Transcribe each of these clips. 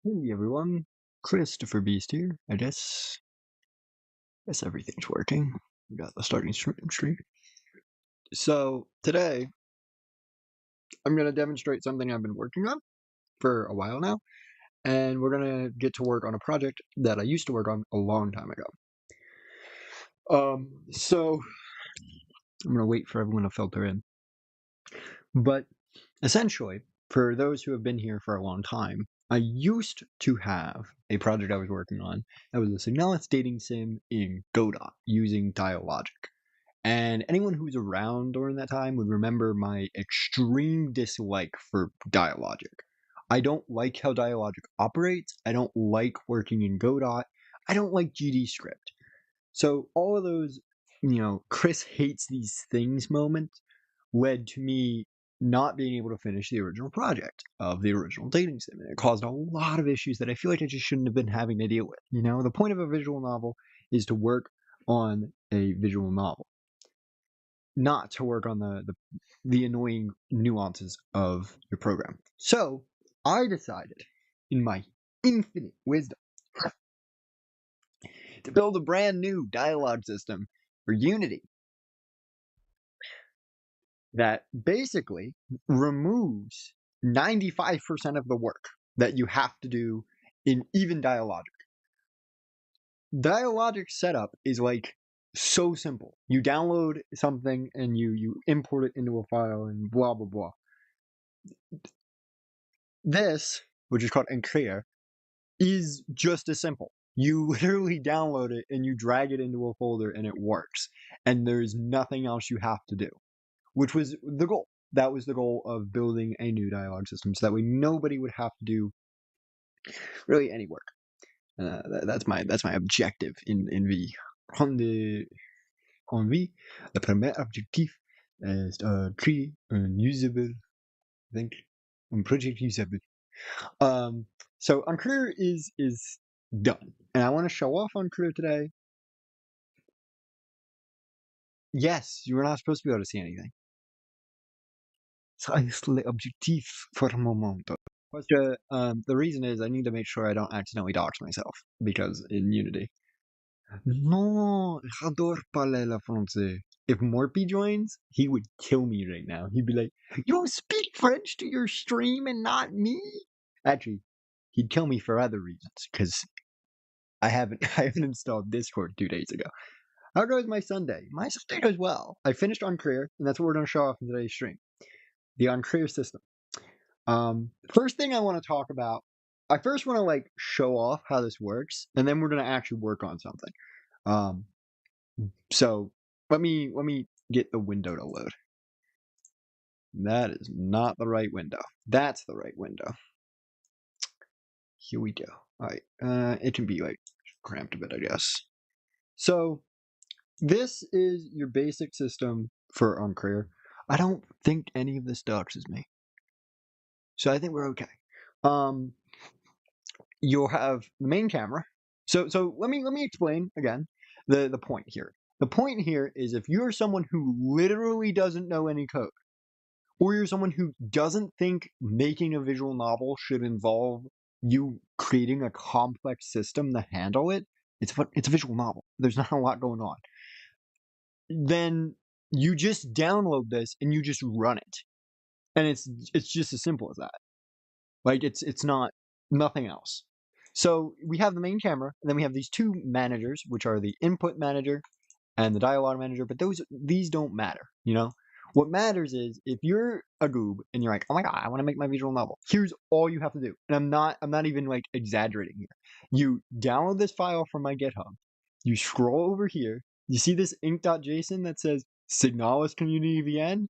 Hey everyone, Christopher Beast here. I guess everything's working. We got the starting stream. So today I'm gonna demonstrate something I've been working on for a while now, and we're gonna get to work on a project that I used to work on a long time ago. So I'm gonna wait for everyone to filter in. But essentially, for those who have been here for a long time, I used to have a project I was working on that was a Signalis dating sim in Godot using Dialogic. And anyone who was around during that time would remember my extreme dislike for Dialogic. I don't like how Dialogic operates. I don't like working in Godot. I don't like GD script. So all of those, Chris hates these things moments led to me not being able to finish the original project of the original dating sim. And it caused a lot of issues that I feel like I just shouldn't have been having to deal with. The point of a visual novel is to work on a visual novel, not to work on the annoying nuances of your program. So I decided, in my infinite wisdom, to build a brand new dialogue system for Unity that basically removes 95% of the work that you have to do in even Dialogic. Dialogic setup is like so simple. You download something and you import it into a file and blah blah blah. This, which is called Unclear, is just as simple. You literally download it and you drag it into a folder and it works. And there's nothing else you have to do, which was the goal. That was the goal of building a new dialogue system, so that way nobody would have to do really any work. That's my objective in V. En V, le premier objectif est créer un usable, I think, un project usable. So Unclear is done, and I want to show off Unclear today. Yes, you were not supposed to be able to see anything. C'est l'objectif for le moment. The reason is I need to make sure I don't accidentally dox myself, because in Unity. Non, j'adore parler le français. If Morpy joins, he would kill me right now. He'd be like, "You speak French to your stream and not me?" Actually, he'd kill me for other reasons, because I haven't installed Discord 2 days ago. How goes my Sunday? My Sunday goes well. I finished Unclear, and that's what we're going to show off in today's stream. The Unclear system. First thing I want to talk about, I first want to show off how this works, and then we're going to actually work on something. So let me get the window to load. That is not the right window. That's the right window. Here we go. All right. It can be cramped a bit, I guess. So this is your basic system for Unclear. I don't think any of this doxes me, so I think we're okay. You'll have the main camera. So let me explain again the point here. The point here is, if you're someone who literally doesn't know any code, or you're someone who doesn't think making a visual novel should involve you creating a complex system to handle it, it's a visual novel. There's not a lot going on. Then you just download this and you just run it, and it's just as simple as that. It's not nothing else. So we have the main camera, and then we have these two managers, which are the input manager and the dialogue manager. But these don't matter. What matters is, if you're a goob and you're like, "Oh my god, I want to make my visual novel," here's all you have to do. And I'm not even exaggerating here. You download this file from my GitHub. You scroll over here. You see this inc.json that says Signalis Community VN?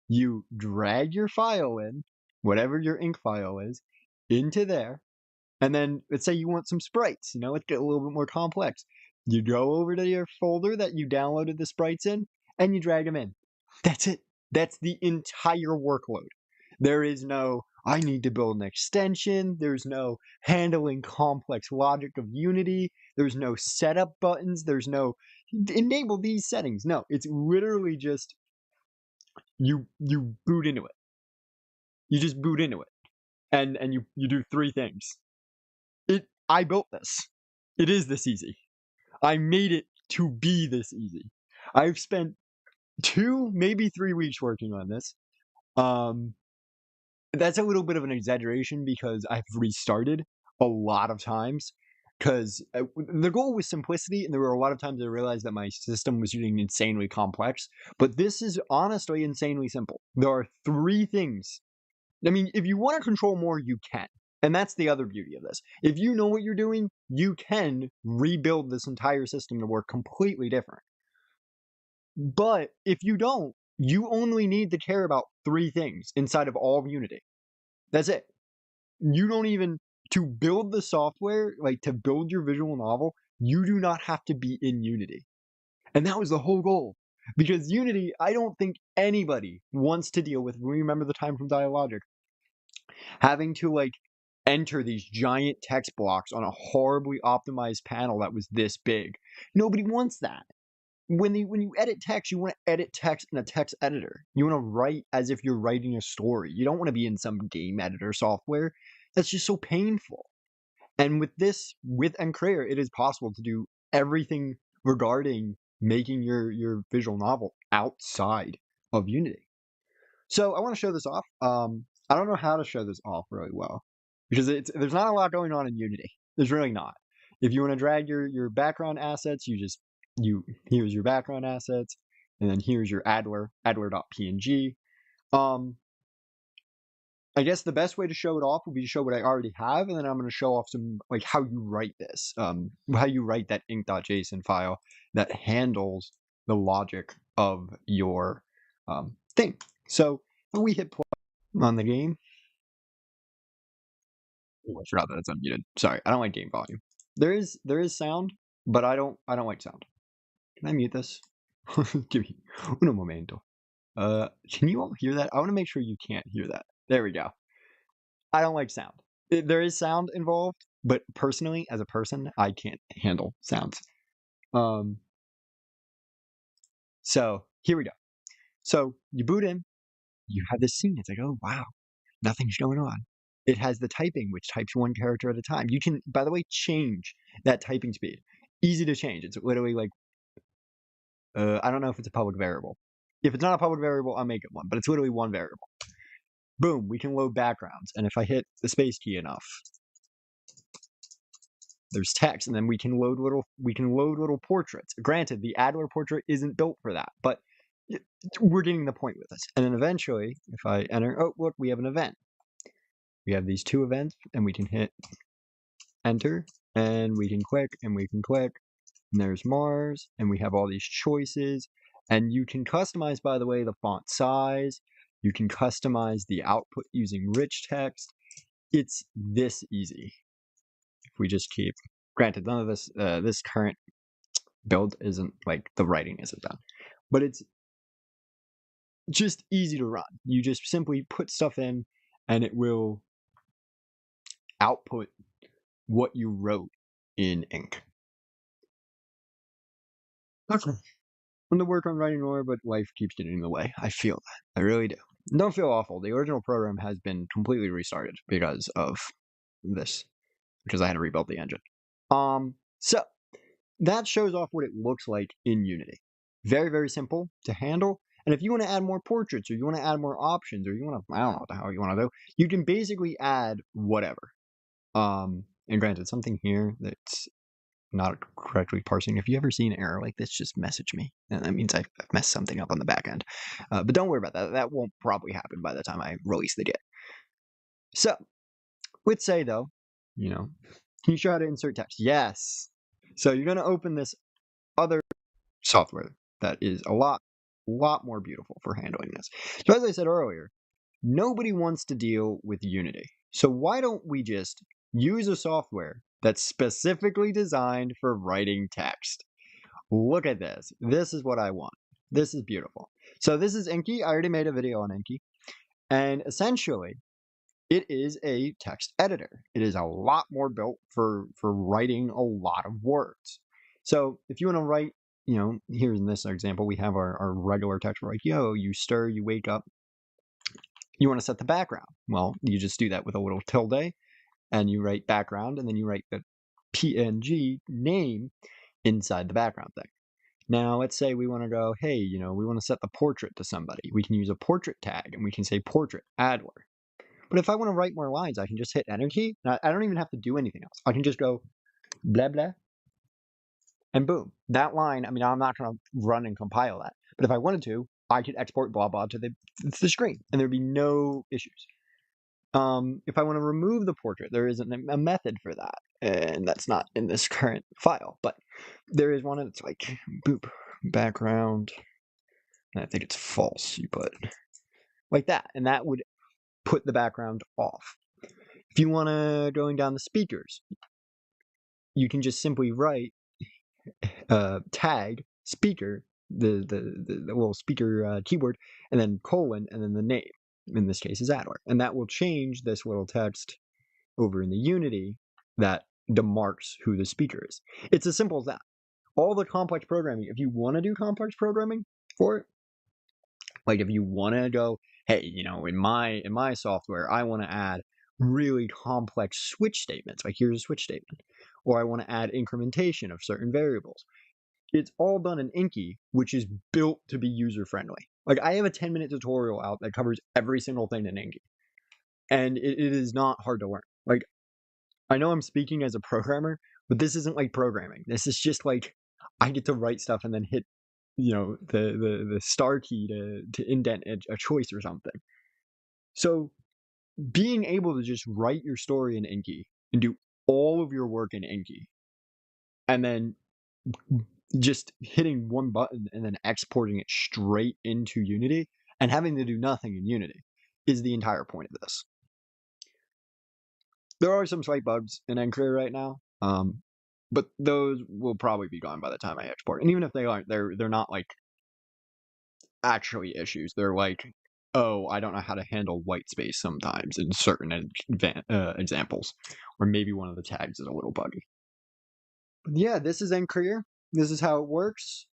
You drag your file in, whatever your ink file is, into there. And then let's say you want some sprites, let's get a little bit more complex. You go over to your folder that you downloaded the sprites in, and you drag them in. That's it. That's the entire workload. There is no, I need to build an extension. There's no handling complex logic of Unity. There's no setup buttons. There's no enable these settings. No, it's literally just you boot into it. You just boot into it. And you do three things. I built this. It is this easy. I made it to be this easy. I've spent 2, maybe 3 weeks working on this. That's a little bit of an exaggeration because I've restarted a lot of times. Because the goal was simplicity, and there were a lot of times I realized that my system was getting insanely complex. But this is honestly insanely simple. There are 3 things. I mean, if you want to control more, you can. And that's the other beauty of this. If you know what you're doing, you can rebuild this entire system to work completely different. But if you don't, you only need to care about 3 things inside of all of Unity. That's it. You don't even, to build the software, like to build your visual novel, you do not have to be in Unity. And that was the whole goal. Because Unity, I don't think anybody wants to deal with, remember the time from Dialogic, having to like enter these giant text blocks on a horribly optimized panel that was this big. Nobody wants that. When you edit text, you want to edit text in a text editor. You want to write as if you're writing a story. You don't want to be in some game editor software. That's just so painful. And with this, with Encreator, it is possible to do everything regarding making your visual novel outside of Unity. So I want to show this off. I don't know how to show this off really well because there's not a lot going on in Unity. There's really not. If you want to drag your background assets, here's your background assets, and then here's your adler.png. I guess the best way to show it off would be to show what I already have, and then I'm going to show off some like how you write this, how you write that inc.json file that handles the logic of your thing. So if we hit play on the game, I forgot that it's unmuted. Sorry, I don't like game volume. There is sound, but I don't like sound. Can I mute this? Give me un momento. Can you all hear that? I want to make sure you can't hear that. There we go. I don't like sound. There is sound involved, but personally, as a person, I can't handle sounds. So here we go. So you boot in, you have this scene. It's like, oh wow, nothing's going on. It has the typing, which types 1 character at a time. You can, by the way, change that typing speed. Easy to change. It's literally like, I don't know if it's a public variable. If it's not a public variable, I'll make it one, but it's literally 1 variable. Boom, we can load backgrounds. And if I hit the space key enough, there's text, and then we can load little portraits. Granted, the Adler portrait isn't built for that, but we're getting the point with this. And then eventually, if I enter, oh look, we have an event. We have these 2 events, and we can hit enter, and we can click, and we can click, and there's Mars, and we have all these choices, and you can customize, by the way, the font size. You can customize the output using rich text. It's this easy. If we just keep, granted, none of this, this current build isn't like the writing isn't done, but it's just easy to run. You just simply put stuff in, and it will output what you wrote in ink. Okay. I'm gonna work on writing more, but life keeps getting in the way. I feel that. I really do. Don't feel awful. The original program has been completely restarted because of this, because I had to rebuild the engine. So that shows off what it looks like in Unity. Very, very simple to handle. And if you want to add more portraits, or you want to add more options, or you want to, I don't know what the hell you want to do, you can basically add whatever. And granted, something here that's not correctly parsing. If you ever see an error like this, just message me. And that means I've messed something up on the back end. But don't worry about that. That won't probably happen by the time I release the Git. So, with say though, can you show how to insert text? Yes. So you're going to open this other software that is a lot more beautiful for handling this. So as I said earlier, nobody wants to deal with Unity. So why don't we just use a software that's specifically designed for writing text? Look at this. This is what I want. This is beautiful. So this is Inky. I already made a video on Inky. And essentially, it is a text editor. It is a lot more built for writing a lot of words. So if you want to write, here's in this example, we have our regular text. We're like, yo, you stir, you wake up. You want to set the background. Well, you just do that with a little tilde. and you write background, and then you write the PNG name inside the background thing. Now, let's say we want to go, hey, we want to set the portrait to somebody. We can use a portrait tag, and we can say portrait, add word. But if I want to write more lines, I can just hit enter key. I don't even have to do anything else. I can just go blah, blah, and boom. That line, I'm not going to run and compile that. But if I wanted to, I could export blah, blah to the screen, and there'd be no issues. If I want to remove the portrait, there isn't a method for that, and that's not in this current file, but there is one that's like boop background, and I think it's false. You put like that, and that would put the background off. If you want to going down the speakers, you can just simply write tag speaker, the little speaker keyword, and then colon, and then the name. In this case is Adler, and that will change this little text over in the Unity that demarks who the speaker is. It's as simple as that. All the complex programming, if you want to do complex programming for it, like if you want to go, hey, in my software, I want to add really complex switch statements, like here's a switch statement, or I want to add incrementation of certain variables. It's all done in Inky, which is built to be user-friendly. Like, I have a 10-minute tutorial out that covers every single thing in Inky. And it is not hard to learn. Like, I know I'm speaking as a programmer, but this isn't like programming. This is just like, I get to write stuff and then hit, the star key to indent a choice or something. So, being able to just write your story in Inky and do all of your work in Inky, and then just hitting one button and then exporting it straight into Unity and having to do nothing in Unity is the entire point of this. There are some slight bugs in Encreate right now, but those will probably be gone by the time I export. And even if they aren't, they're not like actually issues. They're like, oh, I don't know how to handle white space sometimes in certain examples, or maybe one of the tags is a little buggy. But yeah, this is Encreate. This is how it works.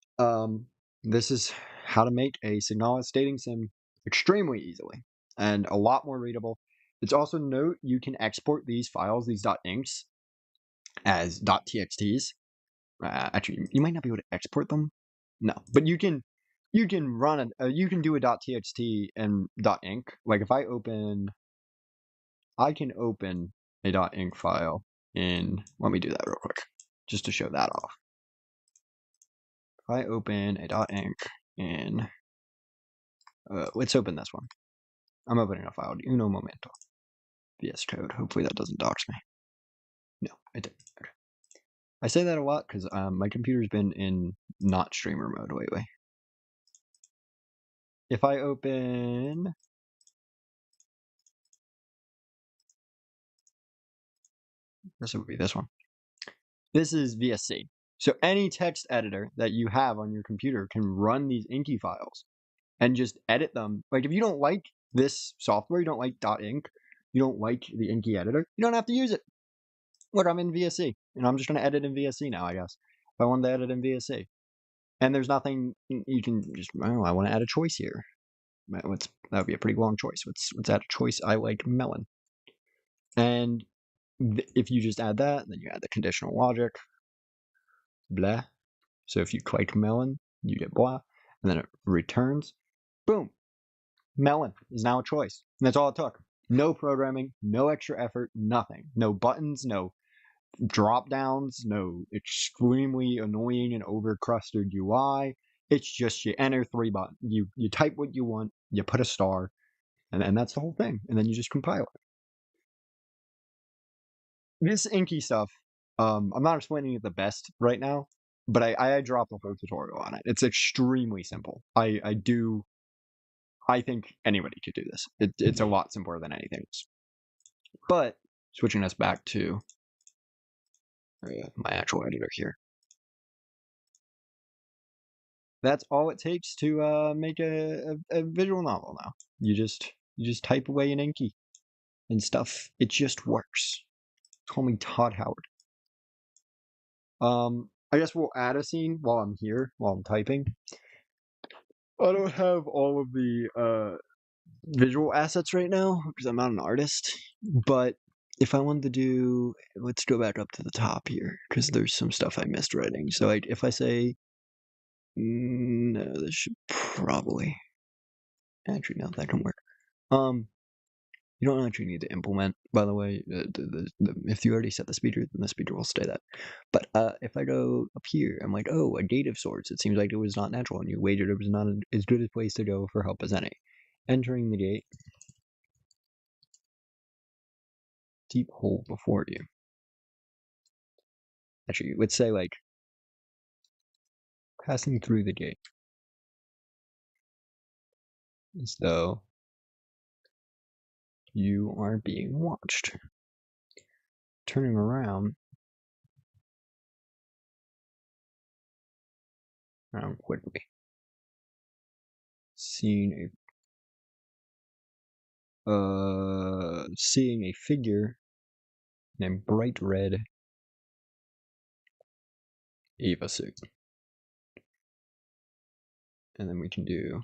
This is how to make a Signalis dating sim extremely easily and a lot more readable. It's also note you can export these files, these .inks, as .txts. Actually, you might not be able to export them. No, but you can run you can do a .txt and .ink. Like if I can open a .ink file in. Let me do that real quick, just to show that off. If I open a .inc in, let's open this one. I'm opening a file, uno momento. VS Code. Hopefully that doesn't dox me. No, it didn't. Okay. I say that a lot because my computer's been in not streamer mode lately. If I open... This would be this one. This is VSC. So any text editor that you have on your computer can run these Inky files and just edit them. Like if you don't like this software, you don't like .inc, you don't like the Inky editor, you don't have to use it. Look, I'm in VSC, and I'm just going to edit in VSC now, I guess. If I want to edit in VSC. And there's nothing, you can just, I want to add a choice here. That would be a pretty long choice. Let's add a choice. I like melon. And if you just add that, then you add the conditional logic, blah. So if you click melon, you get blah, and then it returns. Boom. Melon is now a choice. And that's all it took. No programming, no extra effort, nothing. No buttons, no drop downs, no extremely annoying and overcrusted UI. It's just you enter 3 buttons. You type what you want, you put a star, and that's the whole thing. And then you just compile it. This Inky stuff, I'm not explaining it the best right now, but I dropped a whole tutorial on it. It's extremely simple. I think anybody could do this. It's a lot simpler than anything else. But switching us back to my actual editor here. That's all it takes to make a visual novel now. You just type away in Inky and stuff. It just works. Call me Todd Howard. I guess we'll add a scene while I'm here, while I'm typing. I don't have all of the visual assets right now because I'm not an artist, but if I wanted to do, let's go back up to the top here because there's some stuff I missed writing. So if I say, no, this should probably, actually, no, that can work. You don't actually need to implement, by the way. If you already set the speaker, then the speaker will stay that. But if I go up here, I'm like, oh, a gate of sorts. It seems like it was not natural, and you wagered it was not as good a place to go for help as any. Entering the gate, deep hole before you. Actually, let's say like passing through the gate, as though you are being watched. Turning around quickly. Seeing a figure in a bright red Eva suit. And then we can do,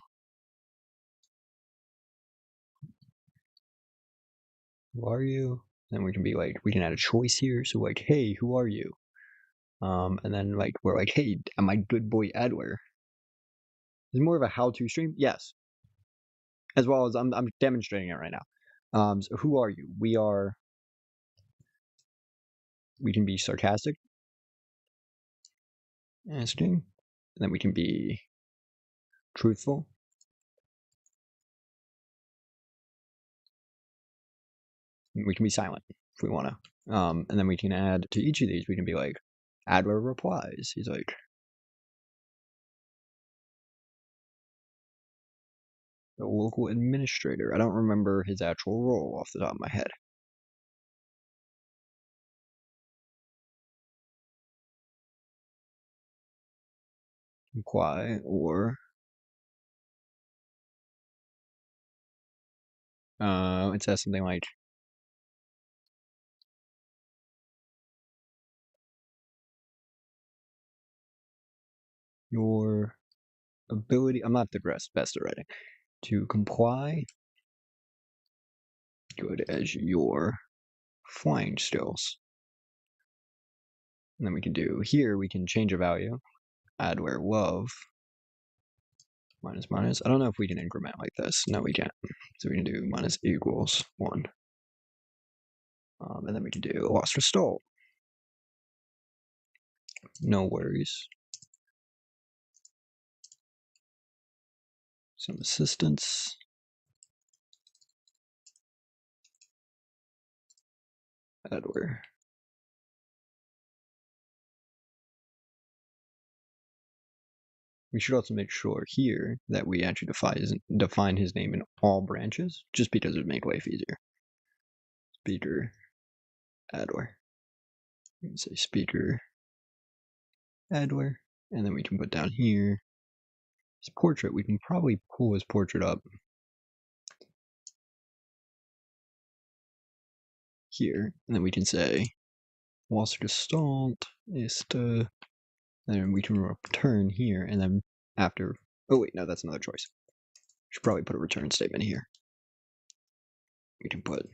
who are you? Then we can be like, we can add a choice here. So like, hey, who are you? And then like, we're like, hey, am I good boy Adler? Is more of a how-to stream? Yes. As well as I'm demonstrating it right now. So who are you? We can be sarcastic, asking, and then we can be truthful. We can be silent if we want to. And then we can add to each of these, we can be like, Adler replies. He's like, the local administrator. I don't remember his actual role off the top of my head. Imply, or it says something like, your ability, I'm not the best at writing, to comply, good as your flying skills. And then we can do here, we can change a value, add where love, minus minus. I don't know if we can increment like this. No, we can't. So we can do minus equals 1. And then we can do lost or stole. No worries. Some assistance. Add where. We should also make sure here that we actually define his name in all branches, just because it would make life easier. Speaker, Adler. We can say speaker, Adler, and then we can put down here his portrait. We can probably pull his portrait up here, and then we can say was Gestalt is the, and we can return here, and then after, oh wait, no, that's another choice. Should probably put a return statement here. We can put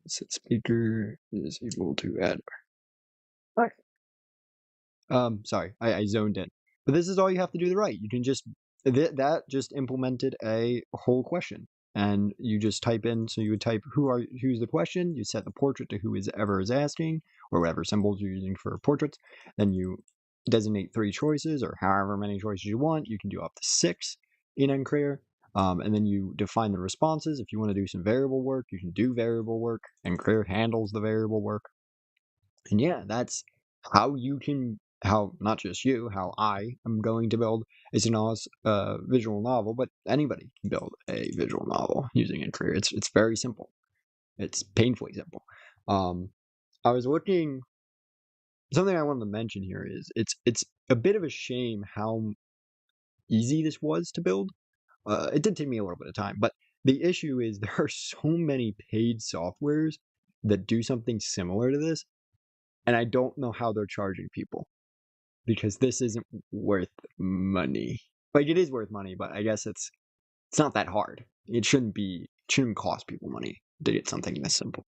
set speaker is equal to add. Sorry, I zoned in. But this is all you have to do to write. You can just, that just implemented a whole question. And you just type in, so you would type who's the question, you set the portrait to who is asking, or whatever symbols you're using for portraits. Then you designate 3 choices, or however many choices you want. You can do up to 6 in Encreator. And then you define the responses. If you want to do some variable work, you can do variable work. Encreator handles the variable work. And yeah, that's how you can, how not just you, how I am going to build a Signalis visual novel, but anybody can build a visual novel using Encreator. It's very simple. It's painfully simple. I was looking something I wanted to mention here is it's a bit of a shame how easy this was to build. It did take me a little bit of time, but the issue is there are so many paid softwares that do something similar to this, and I don't know how they're charging people because this isn't worth money. Like it is worth money, but I guess it's not that hard. It shouldn't cost people money to get something this simple.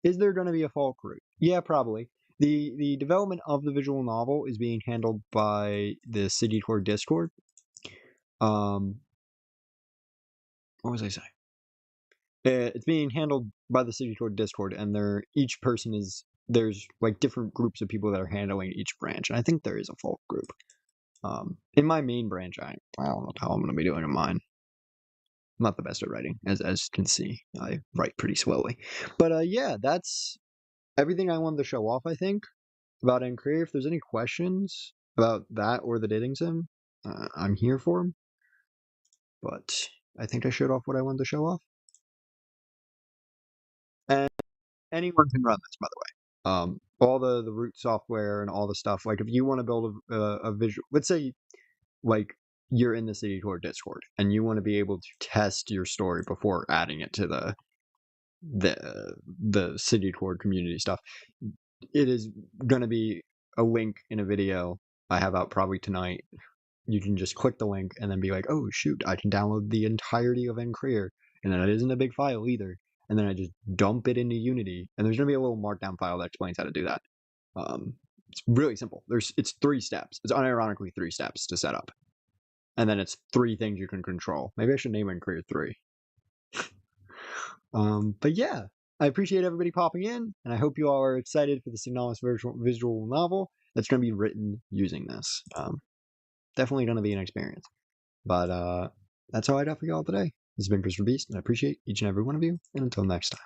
Is there going to be a fall route? Yeah, probably. The development of the visual novel is being handled by the City Tour Discord. What was I saying? It's being handled by the City Tour Discord, and each person there's like different groups of people that are handling each branch, and I think there is a folk group. In my main branch, I don't know how I'm going to be doing in mine. I'm not the best at writing, as you can see. I write pretty slowly, but yeah, that's everything I wanted to show off. I think about Encreate. If there's any questions about that or the dating sim, I'm here for them. But I think I showed off what I wanted to show off. And anyone can run this, by the way. All the root software and all the stuff. Like if you want to build a visual, let's say like you're in the City Tour Discord and you want to be able to test your story before adding it to the City Tour community stuff. It is going to be a link in a video I have out probably tonight. You can just click the link and then be like, oh shoot, I can download the entirety of Encreate, and then it isn't a big file either. And then I just dump it into Unity, and there's gonna be a little markdown file that explains how to do that. It's really simple. It's 3 steps. It's unironically 3 steps to set up, and then it's 3 things you can control. Maybe I should name Encreate 3. But yeah, I appreciate everybody popping in, and I hope you all are excited for the Signalis visual novel that's going to be written using this. Definitely going to be an experience. But that's all I got for y'all today. This has been Christopher Beast, and I appreciate each and every one of you, and until next time.